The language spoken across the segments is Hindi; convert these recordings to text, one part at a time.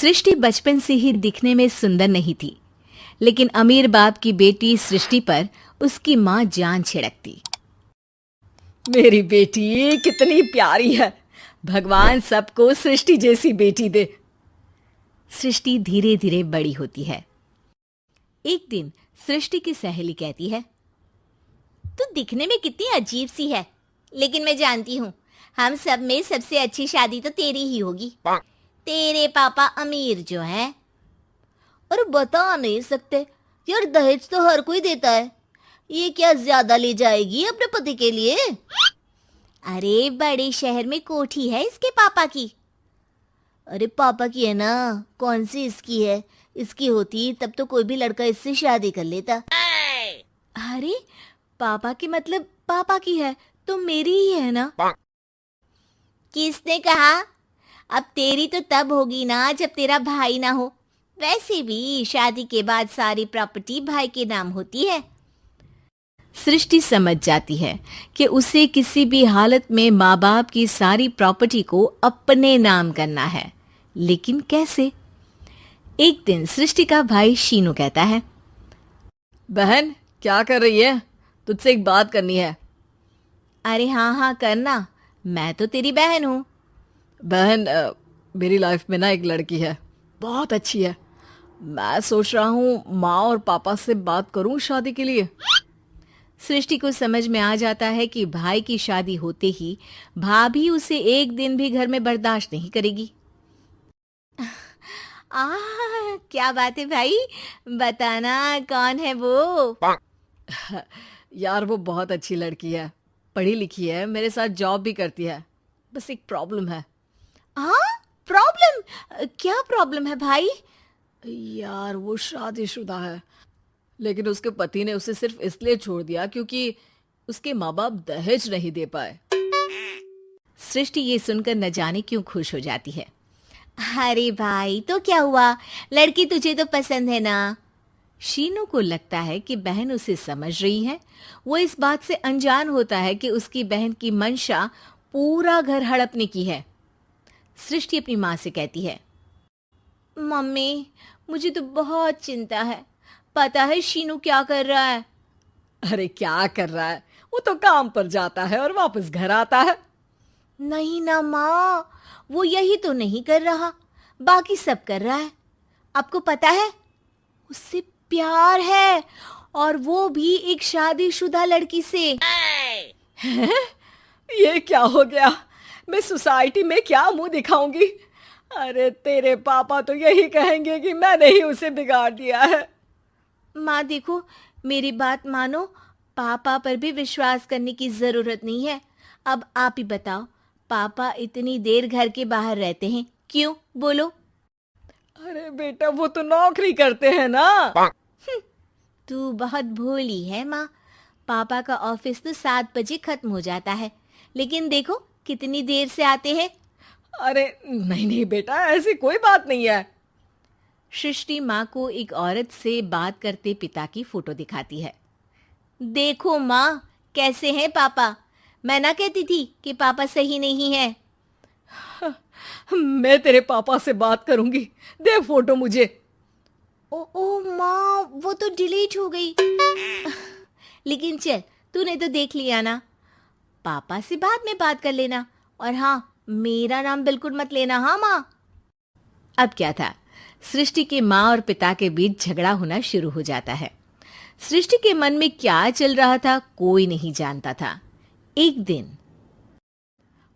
सृष्टि बचपन से ही दिखने में सुंदर नहीं थी, लेकिन अमीर बाप की बेटी सृष्टि पर उसकी माँ जान छिड़कती। मेरी बेटी कितनी प्यारी है, भगवान सबको सृष्टि जैसी बेटी दे। सृष्टि धीरे धीरे बड़ी होती है। एक दिन सृष्टि की सहेली कहती है, तू दिखने में कितनी अजीब सी है, लेकिन मैं जानती हूँ हम सब में सबसे अच्छी शादी तो तेरी ही होगी। तेरे पापा अमीर जो हैं। और बता नहीं सकते यार, दहेज तो हर कोई देता है, ये क्या ज्यादा ले जाएगी अपने पति के लिए? अरे बड़े शहर में कोठी है इसके पापा की। अरे पापा की है ना, कौन सी इसकी है? इसकी होती तब तो कोई भी लड़का इससे शादी कर लेता। अरे पापा की मतलब पापा की है तो मेरी ही है ना? किसने कहा? अब तेरी तो तब होगी ना जब तेरा भाई ना हो। वैसे भी शादी के बाद सारी प्रॉपर्टी भाई के नाम होती है। सृष्टि समझ जाती है कि उसे किसी भी हालत में माँ बाप की सारी प्रॉपर्टी को अपने नाम करना है, लेकिन कैसे? एक दिन सृष्टि का भाई शीनू कहता है, बहन क्या कर रही है? तुझसे एक बात करनी है। अरे हाँ हाँ करना, मैं तो तेरी बहन हूँ। बहन मेरी लाइफ में ना एक लड़की है, बहुत अच्छी है। मैं सोच रहा हूँ माँ और पापा से बात करूँ शादी के लिए। सृष्टि को समझ में आ जाता है कि भाई की शादी होते ही भाभी उसे एक दिन भी घर में बर्दाश्त नहीं करेगी। क्या बात है भाई, बताना कौन है वो? यार वो बहुत अच्छी लड़की है, पढ़ी लिखी है, मेरे साथ जॉब भी करती है। बस एक प्रॉब्लम है। प्रॉब्लम? क्या प्रॉब्लम है भाई? यार वो शादीशुदा है, लेकिन उसके पति ने उसे सिर्फ इसलिए छोड़ दिया क्योंकि उसके माँ बाप दहेज नहीं दे पाए। सृष्टि ये सुनकर न जाने क्यों खुश हो जाती है। अरे भाई तो क्या हुआ, लड़की तुझे तो पसंद है ना? शीनू को लगता है कि बहन उसे समझ रही है। वो इस बात से अनजान होता है कि उसकी बहन की मंशा पूरा घर हड़पने की है। सृष्टि अपनी माँ से कहती है, मम्मी मुझे तो बहुत चिंता है। पता है शीनू क्या कर रहा है? अरे क्या कर रहा है? वो तो काम पर जाता है और वापस घर आता है। नहीं ना माँ, वो यही तो नहीं कर रहा, बाकी सब कर रहा है। आपको पता है उससे प्यार है, और वो भी एक शादीशुदा लड़की से। ये क्या हो गया? मैं सोसाइटी में क्या मुंह दिखाऊंगी? अरे तेरे पापा तो यही कहेंगे कि मैंने ही उसे बिगाड़ दिया है। माँ देखो, मेरी बात मानो, पापा पर भी विश्वास करने की जरूरत नहीं है। अब आप ही बताओ, पापा इतनी देर घर के बाहर रहते हैं क्यों? बोलो। अरे बेटा वो तो नौकरी करते हैं ना। तू बहुत भोली है माँ। पापा का ऑफिस तो 7 बजे खत्म हो जाता है, लेकिन देखो कितनी देर से आते हैं। अरे नहीं नहीं बेटा, ऐसी कोई बात नहीं है। सृष्टि माँ को एक औरत से बात करते पिता की फोटो दिखाती है। देखो माँ कैसे हैं पापा, मैं ना कहती थी कि पापा सही नहीं है। मैं तेरे पापा से बात करूंगी, दे फोटो मुझे। ओ माँ, वो तो डिलीट हो गई। लेकिन चल, तूने तो देख लिया ना। पापा से बाद में बात कर लेना, और हाँ मेरा नाम बिल्कुल मत लेना। हाँ माँ। अब क्या था, सृष्टि के माँ और पिता के बीच झगड़ा होना शुरू हो जाता है। सृष्टि के मन में क्या चल रहा था कोई नहीं जानता था। एक दिन,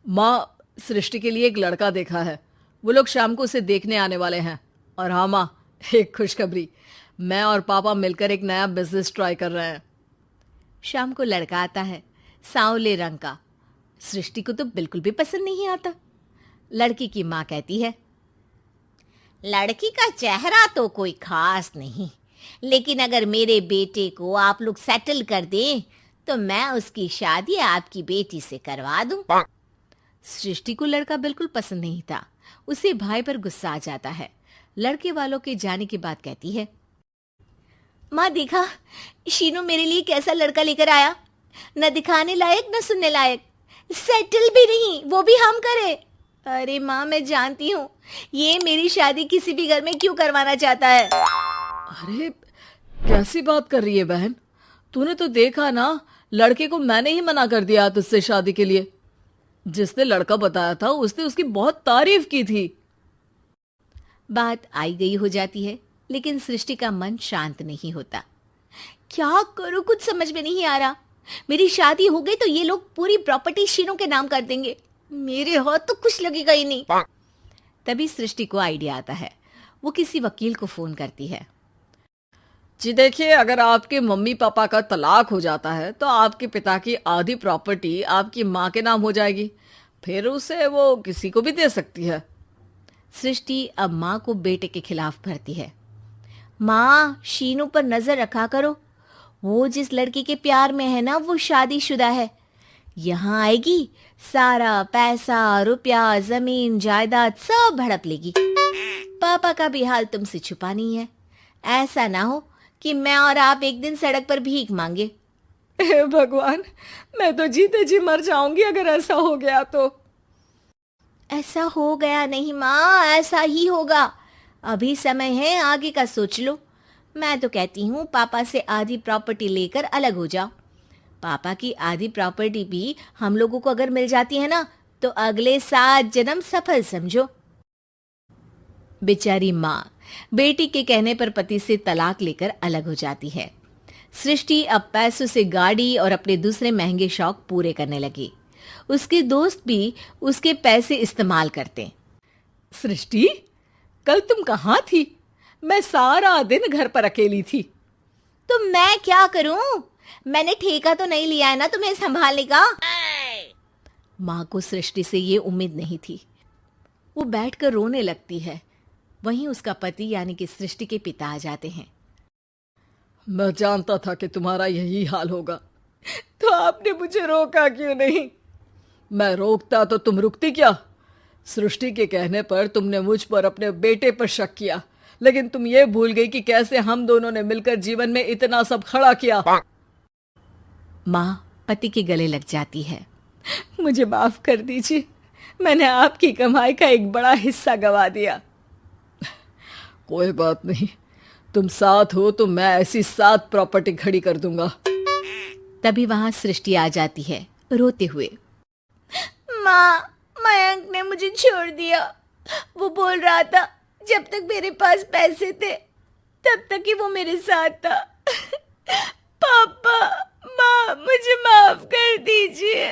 माँ सृष्टि के लिए एक लड़का देखा है, वो लोग शाम को उसे देखने आने वाले हैं। और हाँ माँ, एक खुशखबरी, मैं और पापा मिलकर एक नया बिजनेस ट्राई कर रहे हैं। शाम को लड़का आता है, सांवले रंग का। सृष्टि को तो बिल्कुल भी पसंद नहीं आता। लड़की की माँ कहती है, लड़की का चेहरा तो कोई खास नहीं, लेकिन अगर मेरे बेटे को आप लोग सेटल कर दें तो मैं उसकी शादी आपकी बेटी से करवा दूं। सृष्टि को लड़का बिल्कुल पसंद नहीं था। उसे भाई पर गुस्सा आ जाता है। लड़के वालों के जाने के बाद कहती है, माँ देखा शीनू मेरे लिए कैसा लड़का लेकर आया, न दिखाने लायक न सुनने लायक, सेटल भी नहीं, वो भी हम करे। अरे माँ, मैं जानती हूँ ये मेरी शादी किसी भी घर में क्यों करवाना चाहता है। अरे कैसी बात कर रही है बहन? तूने तो देखा ना, लड़के को मैंने ही मना कर दिया तुझसे शादी के लिए। जिसने लड़का बताया था उसने उसकी बहुत तारीफ की थी। बात आई गई हो जाती है, लेकिन सृष्टि का मन शांत नहीं होता। क्या करूँ, कुछ समझ में नहीं आ रहा। मेरी शादी हो गई तो ये लोग पूरी प्रॉपर्टी शीनू के नाम कर देंगे। मेरे हाथ तो कुछ लगेगा ही नहीं। तभी सृष्टि को आइडिया आता है। वो किसी वकील को फोन करती है। जी देखिए, अगर आपके मम्मी पापा का तलाक हो जाता है तो आपके पिता की आधी प्रॉपर्टी आपकी माँ के नाम हो जाएगी। फिर उसे वो किसी को भी दे सकती है। सृष्टि अब माँ को बेटे के खिलाफ भरती है। माँ, शीनू पर नजर रखा करो। वो जिस लड़की के प्यार में है ना, वो शादीशुदा है। यहाँ आएगी, सारा पैसा, रुपया, जमीन, जायदाद सब हड़प लेगी। पापा का भी हाल तुमसे छुपा नहीं है। ऐसा ना हो कि मैं और आप एक दिन सड़क पर भीख मांगे। हे भगवान, मैं तो जीते जी मर जाऊंगी अगर ऐसा हो गया तो। ऐसा हो गया नहीं माँ, ऐसा ही होगा। अभी समय है, आगे का सोच लो। मैं तो कहती हूँ पापा से आधी प्रॉपर्टी लेकर अलग हो जाओ। पापा की आधी प्रॉपर्टी भी हम लोगों को अगर मिल जाती है ना, तो अगले 7 जन्म सफल समझो। बेचारी माँ बेटी के कहने पर पति से तलाक लेकर अलग हो जाती है। सृष्टि अब पैसों से गाड़ी और अपने दूसरे महंगे शौक पूरे करने लगी। उसके दोस्त भी उसके पैसे इस्तेमाल करते। सृष्टि, कल तुम कहाँ थी? मैं सारा दिन घर पर अकेली थी। तो मैं क्या करूं? मैंने ठेका तो नहीं लिया है ना तुम्हें संभालने का। माँ को सृष्टि से ये उम्मीद नहीं थी। वो बैठकर रोने लगती है। वहीं उसका पति यानी कि सृष्टि के पिता आ जाते हैं। मैं जानता था कि तुम्हारा यही हाल होगा, तो आपने मुझे रोका क्यों नहीं? मैं रोकता तो तुम रुकती क्या? सृष्टि के कहने पर तुमने मुझ पर अपने बेटे पर शक किया, लेकिन तुम ये भूल गई कि कैसे हम दोनों ने मिलकर जीवन में इतना सब खड़ा किया। माँ पति के गले लग जाती है। मुझे माफ कर दीजिए, मैंने आपकी कमाई का एक बड़ा हिस्सा गवा दिया। कोई बात नहीं, तुम साथ हो तो मैं ऐसी 7 प्रॉपर्टी खड़ी कर दूंगा। तभी वहां सृष्टि आ जाती है रोते हुए। माँ, मयंक ने मुझे छोड़ दिया। वो बोल रहा था जब तक मेरे पास पैसे थे तब तक ही वो मेरे साथ था। पापा, माँ, मुझे माफ कर दीजिए।